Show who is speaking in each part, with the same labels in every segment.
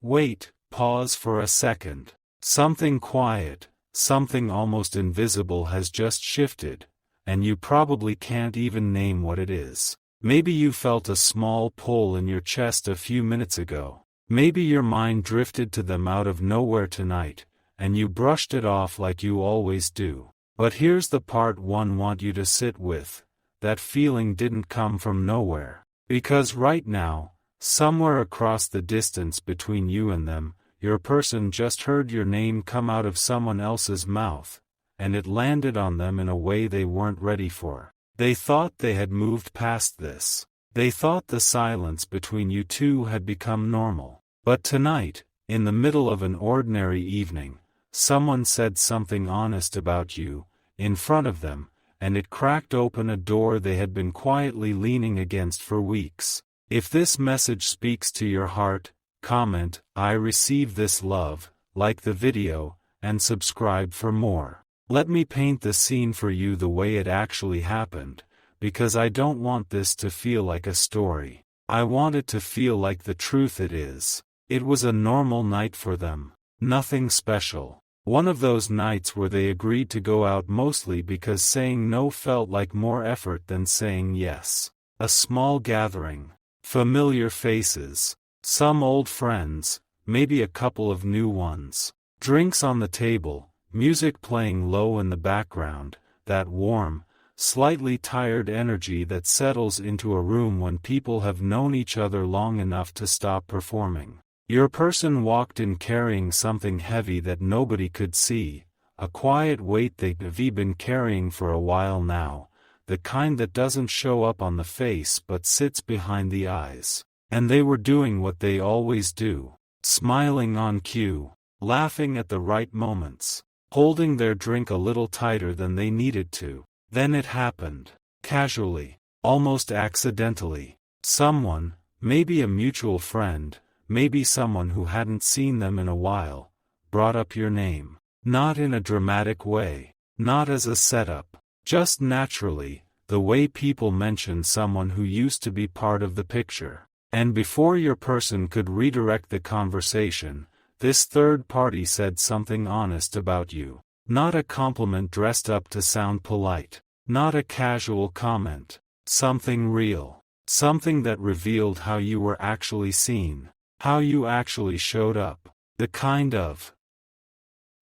Speaker 1: Wait, pause for a second. Something quiet, something almost invisible has just shifted, and you probably can't even name what it is. Maybe you felt a small pull in your chest a few minutes ago. Maybe your mind drifted to them out of nowhere tonight, and you brushed it off like you always do. But here's the part one want you to sit with. That feeling didn't come from nowhere. Because right now, somewhere across the distance between you and them, your person just heard your name come out of someone else's mouth, and it landed on them in a way they weren't ready for. They thought they had moved past this. They thought the silence between you two had become normal. But tonight, in the middle of an ordinary evening, someone said something honest about you, in front of them, and it cracked open a door they had been quietly leaning against for weeks. If this message speaks to your heart, comment, "I receive this love," like the video, and subscribe for more. Let me paint the scene for you the way it actually happened, because I don't want this to feel like a story. I want it to feel like the truth it is. It was a normal night for them. Nothing special. One of those nights where they agreed to go out mostly because saying no felt like more effort than saying yes. A small gathering. Familiar faces. Some old friends, maybe a couple of new ones. Drinks on the table, music playing low in the background, that warm, slightly tired energy that settles into a room when people have known each other long enough to stop performing. Your person walked in carrying something heavy that nobody could see, a quiet weight they've been carrying for a while now, the kind that doesn't show up on the face but sits behind the eyes. And they were doing what they always do, smiling on cue, laughing at the right moments, holding their drink a little tighter than they needed to. Then it happened, casually, almost accidentally. Someone, maybe a mutual friend, maybe someone who hadn't seen them in a while, brought up your name. Not in a dramatic way, not as a setup, just naturally, the way people mention someone who used to be part of the picture. And before your person could redirect the conversation, this third party said something honest about you. Not a compliment dressed up to sound polite. Not a casual comment. Something real. Something that revealed how you were actually seen. How you actually showed up. The kind of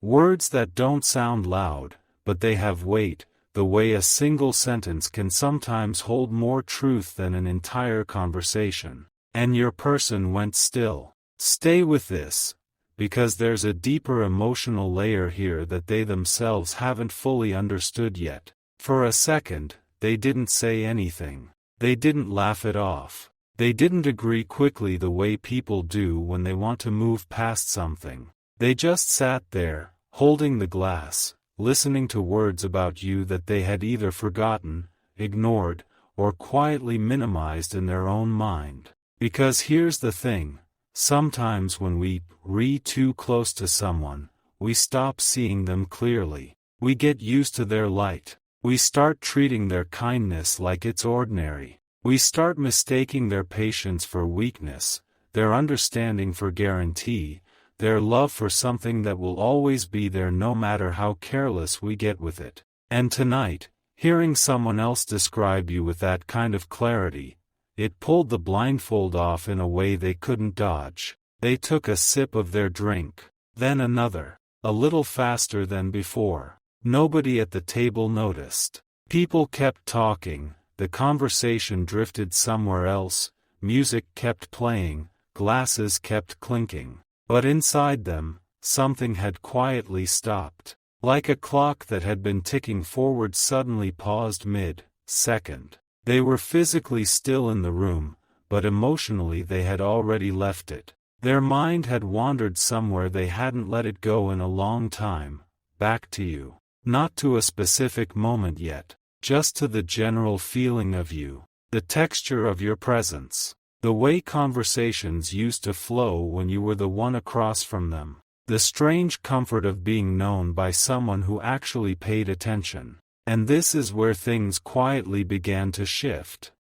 Speaker 1: words that don't sound loud, but they have weight, the way a single sentence can sometimes hold more truth than an entire conversation. And your person went still. Stay with this, because there's a deeper emotional layer here that they themselves haven't fully understood yet. For a second, they didn't say anything. They didn't laugh it off. They didn't agree quickly the way people do when they want to move past something. They just sat there, holding the glass, listening to words about you that they had either forgotten, ignored, or quietly minimized in their own mind. Because here's the thing, sometimes when we read too close to someone, we stop seeing them clearly. We get used to their light. We start treating their kindness like it's ordinary. We start mistaking their patience for weakness, their understanding for guarantee, their love for something that will always be there no matter how careless we get with it. And tonight, hearing someone else describe you with that kind of clarity, it pulled the blindfold off in a way they couldn't dodge. They took a sip of their drink, then another, a little faster than before. Nobody at the table noticed. People kept talking, the conversation drifted somewhere else, music kept playing, glasses kept clinking. But inside them, something had quietly stopped. Like a clock that had been ticking forward suddenly paused mid-second. They were physically still in the room, but emotionally they had already left it. Their mind had wandered somewhere they hadn't let it go in a long time, back to you. Not to a specific moment yet, just to the general feeling of you, the texture of your presence, the way conversations used to flow when you were the one across from them, the strange comfort of being known by someone who actually paid attention. And this is where things quietly began to shift.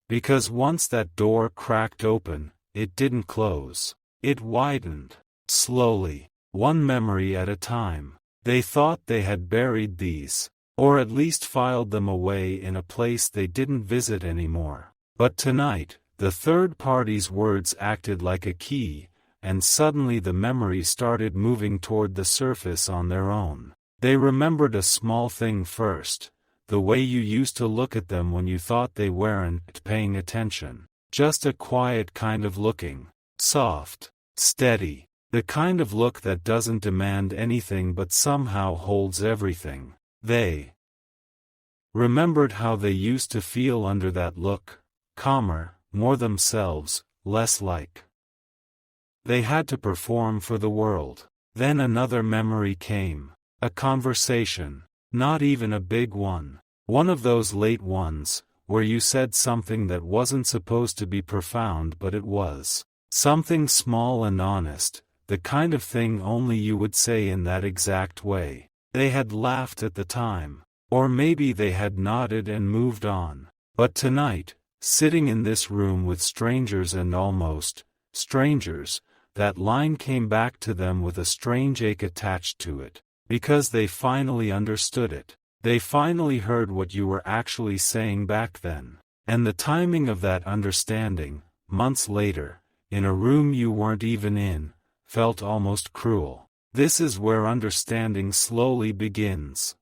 Speaker 1: Because once that door cracked open, it didn't close. It widened. Slowly. One memory at a time. They thought they had buried these, or at least filed them away in a place they didn't visit anymore. But tonight, the third party's words acted like a key, and suddenly the memory started moving toward the surface on their own. They remembered a small thing first, the way you used to look at them when you thought they weren't paying attention. Just a quiet kind of looking. Soft. Steady. The kind of look that doesn't demand anything but somehow holds everything. They remembered how they used to feel under that look. Calmer, more themselves, less like they had to perform for the world. Then another memory came. A conversation. Not even a big one. One of those late ones, where you said something that wasn't supposed to be profound but it was. Something small and honest, the kind of thing only you would say in that exact way. They had laughed at the time. Or maybe they had nodded and moved on. But tonight, sitting in this room with strangers and almost strangers, that line came back to them with a strange ache attached to it. Because they finally understood it. They finally heard what you were actually saying back then. And the timing of that understanding, months later, in a room you weren't even in, felt almost cruel. This is where understanding slowly begins.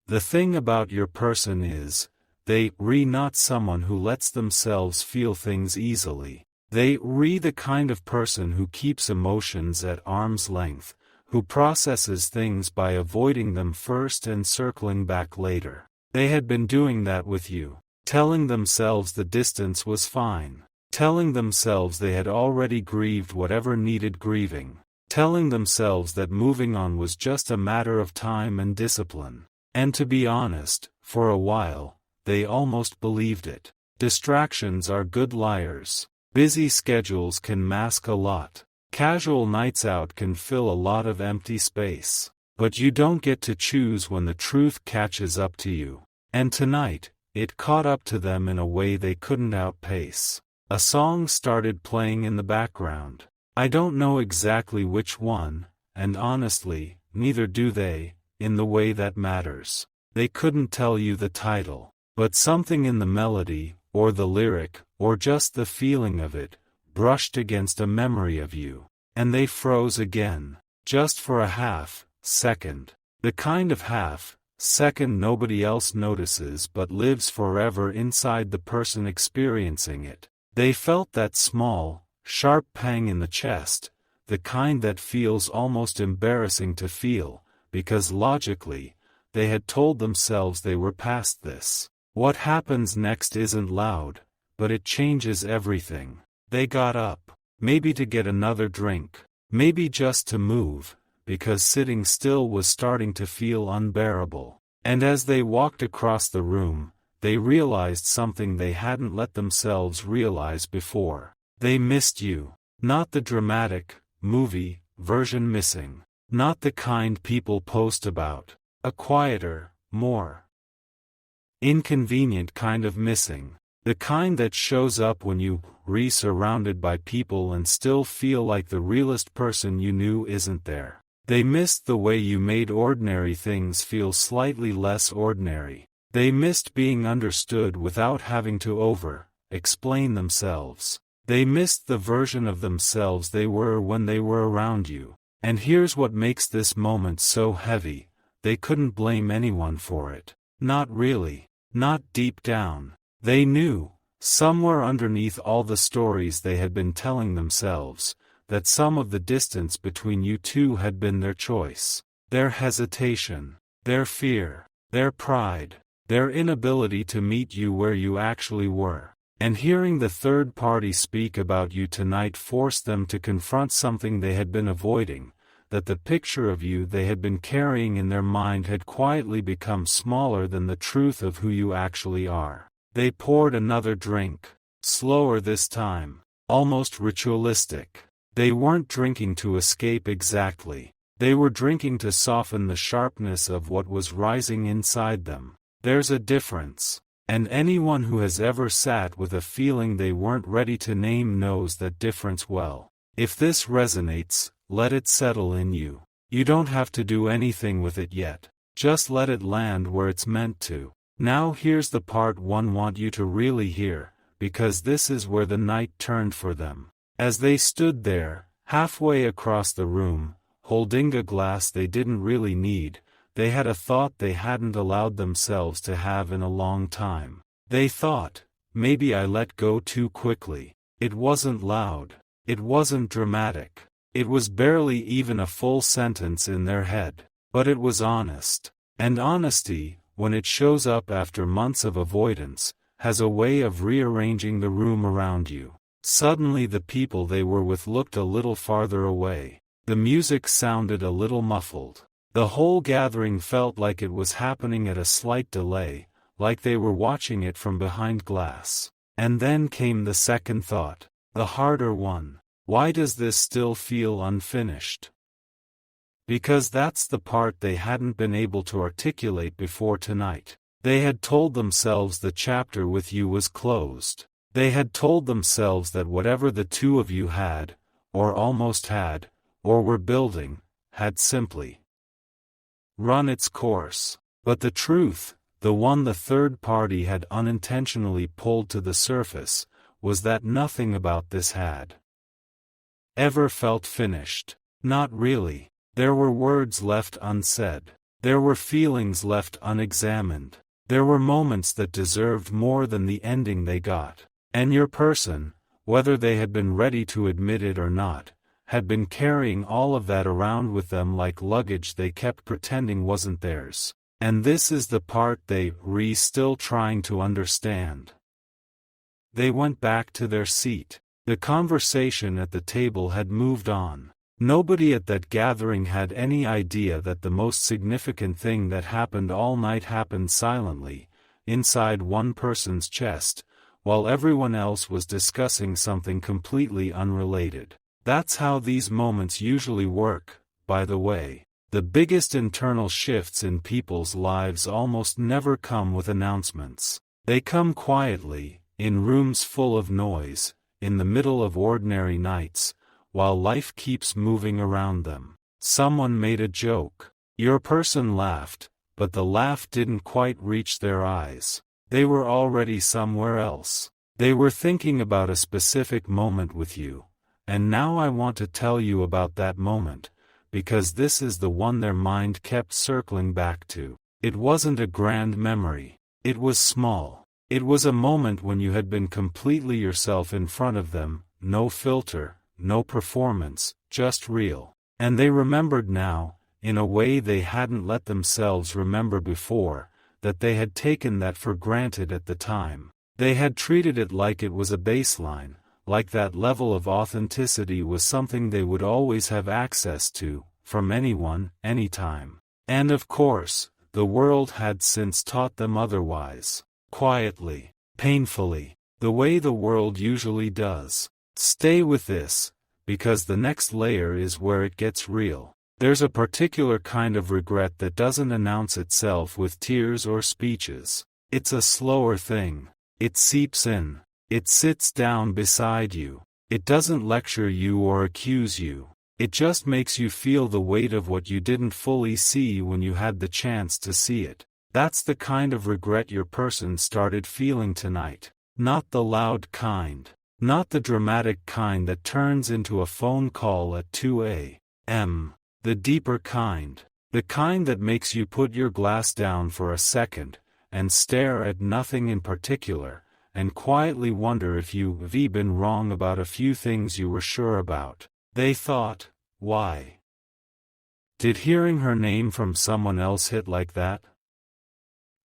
Speaker 1: The thing about your person is, they not someone who lets themselves feel things easily. They the kind of person who keeps emotions at arm's length, who processes things by avoiding them first and circling back later. They had been doing that with you, telling themselves the distance was fine, telling themselves they had already grieved whatever needed grieving, telling themselves that moving on was just a matter of time and discipline. And to be honest, for a while, they almost believed it. Distractions are good liars. Busy schedules can mask a lot. Casual nights out can fill a lot of empty space. But you don't get to choose when the truth catches up to you. And tonight, it caught up to them in a way they couldn't outpace. A song started playing in the background. I don't know exactly which one, and honestly, neither do they, in the way that matters. They couldn't tell you the title. But something in the melody, or the lyric, or just the feeling of it, brushed against a memory of you. And they froze again. Just for a half-second. The kind of half-second nobody else notices but lives forever inside the person experiencing it. They felt that small, sharp pang in the chest, the kind that feels almost embarrassing to feel, because logically, they had told themselves they were past this. What happens next isn't loud, but it changes everything. They got up, maybe to get another drink, maybe just to move, because sitting still was starting to feel unbearable. And as they walked across the room, they realized something they hadn't let themselves realize before. They missed you. Not the dramatic, movie version missing. Not the kind people post about. A quieter, more inconvenient kind of missing. The kind that shows up when you surrounded by people and still feel like the realest person you knew isn't there. They missed the way you made ordinary things feel slightly less ordinary. They missed being understood without having to explain themselves. They missed the version of themselves they were when they were around you. And here's what makes this moment so heavy. They couldn't blame anyone for it. Not really. Not deep down. They knew, somewhere underneath all the stories they had been telling themselves, that some of the distance between you two had been their choice. Their hesitation. Their fear. Their pride. Their inability to meet you where you actually were. And hearing the third party speak about you tonight forced them to confront something they had been avoiding, that the picture of you they had been carrying in their mind had quietly become smaller than the truth of who you actually are. They poured another drink. Slower this time. Almost ritualistic. They weren't drinking to escape exactly. They were drinking to soften the sharpness of what was rising inside them. There's a difference. And anyone who has ever sat with a feeling they weren't ready to name knows that difference well. If this resonates, let it settle in you. You don't have to do anything with it yet. Just let it land where it's meant to. Now here's the part one want you to really hear, because this is where the night turned for them. As they stood there, halfway across the room, holding a glass they didn't really need, they had a thought they hadn't allowed themselves to have in a long time. They thought, maybe I let go too quickly. It wasn't loud. It wasn't dramatic. It was barely even a full sentence in their head. But it was honest. And honesty, when it shows up after months of avoidance, has a way of rearranging the room around you. Suddenly the people they were with looked a little farther away. The music sounded a little muffled. The whole gathering felt like it was happening at a slight delay, like they were watching it from behind glass. And then came the second thought, the harder one. Why does this still feel unfinished? Because that's the part they hadn't been able to articulate before tonight. They had told themselves the chapter with you was closed. They had told themselves that whatever the two of you had, or almost had, or were building, had simply run its course. But the truth, the one the third party had unintentionally pulled to the surface, was that nothing about this had ever felt finished. Not really. There were words left unsaid. There were feelings left unexamined. There were moments that deserved more than the ending they got. And your person, whether they had been ready to admit it or not, had been carrying all of that around with them like luggage they kept pretending wasn't theirs. And this is the part they were still trying to understand. They went back to their seat. The conversation at the table had moved on. Nobody at that gathering had any idea that the most significant thing that happened all night happened silently, inside one person's chest, while everyone else was discussing something completely unrelated. That's how these moments usually work, by the way. The biggest internal shifts in people's lives almost never come with announcements. They come quietly, in rooms full of noise, in the middle of ordinary nights, while life keeps moving around them. Someone made a joke. Your person laughed, but the laugh didn't quite reach their eyes. They were already somewhere else. They were thinking about a specific moment with you. And now I want to tell you about that moment, because this is the one their mind kept circling back to. It wasn't a grand memory. It was small. It was a moment when you had been completely yourself in front of them, no filter, no performance, just real. And they remembered now, in a way they hadn't let themselves remember before, that they had taken that for granted at the time. They had treated it like it was a baseline, like that level of authenticity was something they would always have access to, from anyone, anytime. And of course, the world had since taught them otherwise. Quietly, painfully, the way the world usually does. Stay with this, because the next layer is where it gets real. There's a particular kind of regret that doesn't announce itself with tears or speeches. It's a slower thing. It seeps in. It sits down beside you. It doesn't lecture you or accuse you. It just makes you feel the weight of what you didn't fully see when you had the chance to see it. That's the kind of regret your person started feeling tonight. Not the loud kind. Not the dramatic kind that turns into a phone call at 2 a.m. The deeper kind. The kind that makes you put your glass down for a second, and stare at nothing in particular, and quietly wonder if you've been wrong about a few things you were sure about. They thought, why did hearing her name from someone else hit like that?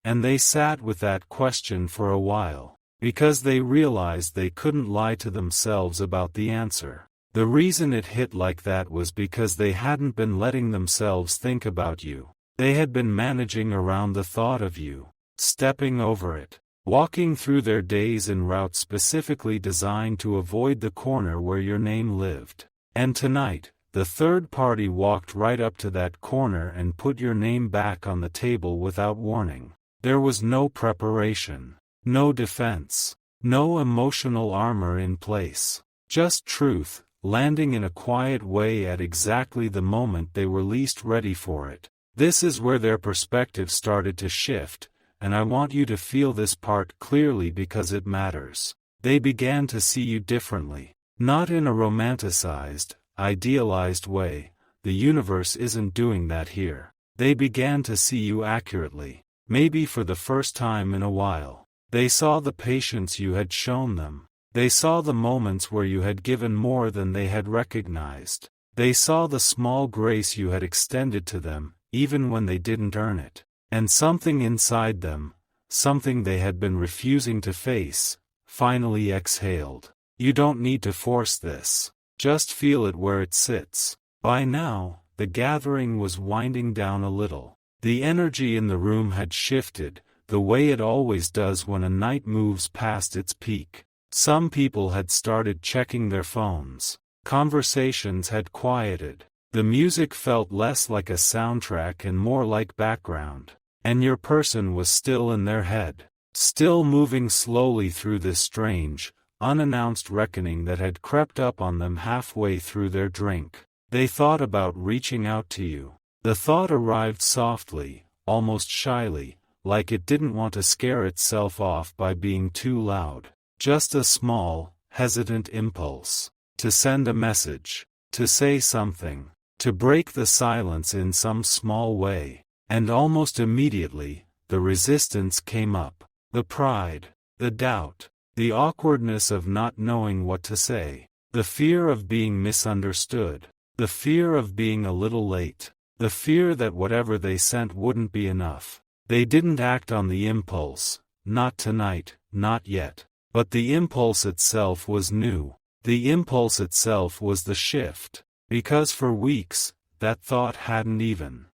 Speaker 1: And they sat with that question for a while, because they realized they couldn't lie to themselves about the answer. The reason it hit like that was because they hadn't been letting themselves think about you. They had been managing around the thought of you, stepping over it, walking through their days in routes specifically designed to avoid the corner where your name lived. And tonight, the third party walked right up to that corner and put your name back on the table without warning. There was no preparation, no defense, no emotional armor in place. Just truth, landing in a quiet way at exactly the moment they were least ready for it. This is where their perspective started to shift, and I want you to feel this part clearly because it matters. They began to see you differently. Not in a romanticized, idealized way. The universe isn't doing that here. They began to see you accurately. Maybe for the first time in a while. They saw the patience you had shown them. They saw the moments where you had given more than they had recognized. They saw the small grace you had extended to them, even when they didn't earn it. And something inside them, something they had been refusing to face, finally exhaled. You don't need to force this. Just feel it where it sits. By now, the gathering was winding down a little. The energy in the room had shifted, the way it always does when a night moves past its peak. Some people had started checking their phones. Conversations had quieted. The music felt less like a soundtrack and more like background. And your person was still in their head. Still moving slowly through this strange, unannounced reckoning that had crept up on them halfway through their drink. They thought about reaching out to you. The thought arrived softly, almost shyly, like it didn't want to scare itself off by being too loud. Just a small, hesitant impulse. To send a message. To say something. To break the silence in some small way. And almost immediately, the resistance came up. The pride. The doubt. The awkwardness of not knowing what to say. The fear of being misunderstood. The fear of being a little late. The fear that whatever they sent wouldn't be enough. They didn't act on the impulse. Not tonight, not yet. But the impulse itself was new. The impulse itself was the shift. Because for weeks, that thought hadn't even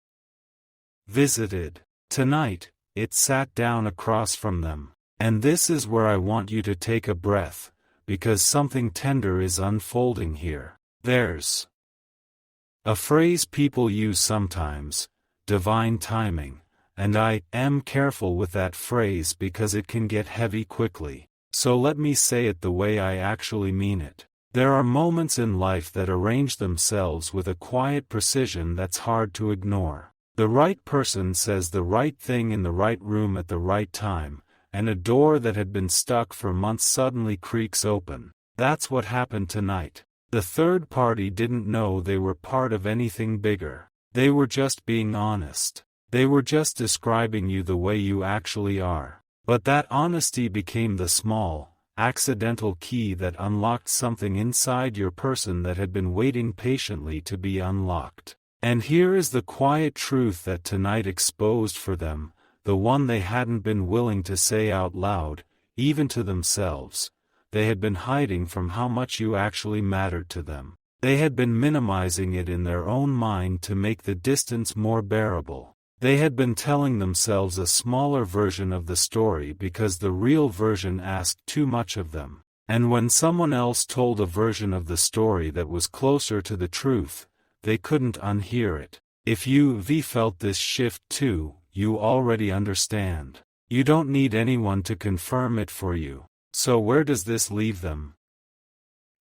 Speaker 1: visited. Tonight, it sat down across from them. And this is where I want you to take a breath, because something tender is unfolding here. There's a phrase people use sometimes, divine timing, and I am careful with that phrase because it can get heavy quickly. So let me say it the way I actually mean it. There are moments in life that arrange themselves with a quiet precision that's hard to ignore. The right person says the right thing in the right room at the right time, and a door that had been stuck for months suddenly creaks open. That's what happened tonight. The third party didn't know they were part of anything bigger. They were just being honest. They were just describing you the way you actually are. But that honesty became the small, accidental key that unlocked something inside your person that had been waiting patiently to be unlocked. And here is the quiet truth that tonight exposed for them, the one they hadn't been willing to say out loud, even to themselves. They had been hiding from how much you actually mattered to them. They had been minimizing it in their own mind to make the distance more bearable. They had been telling themselves a smaller version of the story because the real version asked too much of them. And when someone else told a version of the story that was closer to the truth, they couldn't unhear it. If you felt this shift too, you already understand. You don't need anyone to confirm it for you. So where does this leave them?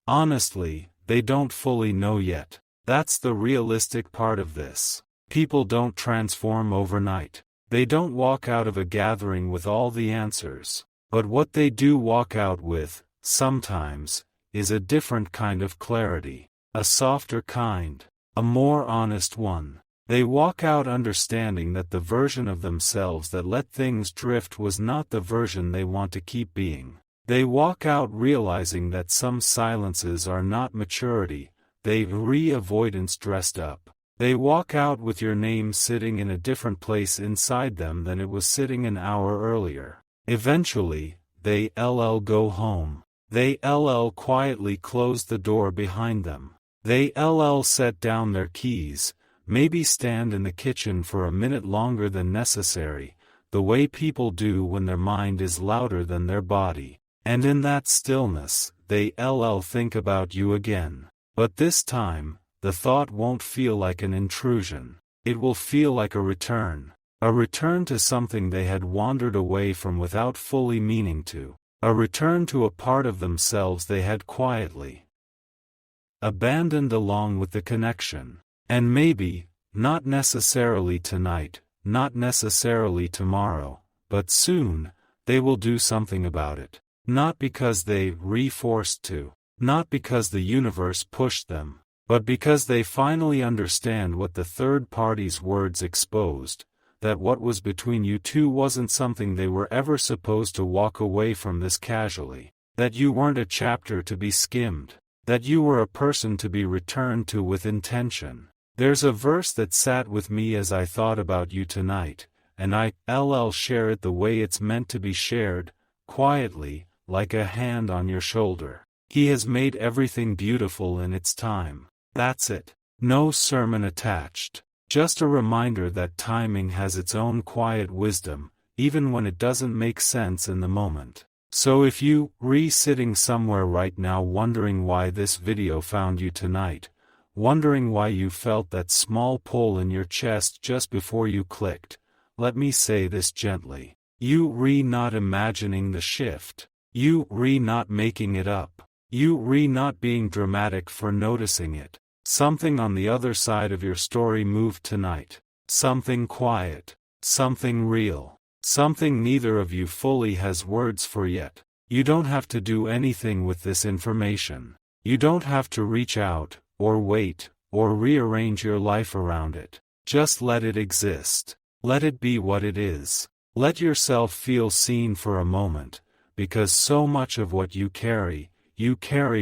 Speaker 1: Honestly, they don't fully know yet. That's the realistic part of this. People don't transform overnight. They don't walk out of a gathering with all the answers. But what they do walk out with, sometimes, is a different kind of clarity. A softer kind. A more honest one. They walk out understanding that the version of themselves that let things drift was not the version they want to keep being. They walk out realizing that some silences are not maturity, they're avoidance dressed up. They walk out with your name sitting in a different place inside them than it was sitting an hour earlier. Eventually, they go home. They quietly close the door behind them. They set down their keys, maybe stand in the kitchen for a minute longer than necessary, the way people do when their mind is louder than their body. And in that stillness, they think about you again. But this time, the thought won't feel like an intrusion. It will feel like a return. A return to something they had wandered away from without fully meaning to. A return to a part of themselves they had quietly abandoned along with the connection. And maybe, not necessarily tonight, not necessarily tomorrow, but soon, they will do something about it. Not because they were forced to, not because the universe pushed them, but because they finally understand what the third party's words exposed, that what was between you two wasn't something they were ever supposed to walk away from this casually, that you weren't a chapter to be skimmed, that you were a person to be returned to with intention. There's a verse that sat with me as I thought about you tonight, and I'll share it the way it's meant to be shared, quietly, like a hand on your shoulder. He has made everything beautiful in its time. That's it. No sermon attached. Just a reminder that timing has its own quiet wisdom, even when it doesn't make sense in the moment. So if you sitting somewhere right now wondering why this video found you tonight, wondering why you felt that small pull in your chest just before you clicked, let me say this gently. You not imagining the shift. You not making it up. You not being dramatic for noticing it. Something on the other side of your story moved tonight. Something quiet. Something real. Something neither of you fully has words for yet. You don't have to do anything with this information. You don't have to reach out, or wait, or rearrange your life around it. Just let it exist. Let it be what it is. Let yourself feel seen for a moment, because so much of what you carry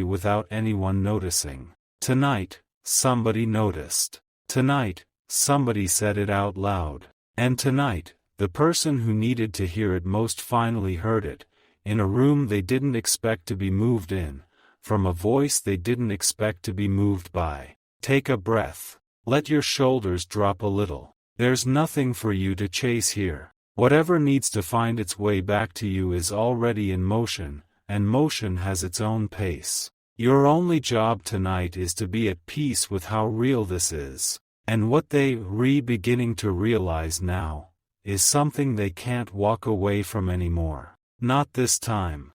Speaker 1: without anyone noticing. Tonight, somebody noticed. Tonight, somebody said it out loud. And tonight, the person who needed to hear it most finally heard it, in a room they didn't expect to be moved in, from a voice they didn't expect to be moved by. Take a breath. Let your shoulders drop a little. There's nothing for you to chase here. Whatever needs to find its way back to you is already in motion, and motion has its own pace. Your only job tonight is to be at peace with how real this is, and what they beginning to realize now, is something they can't walk away from anymore. Not this time.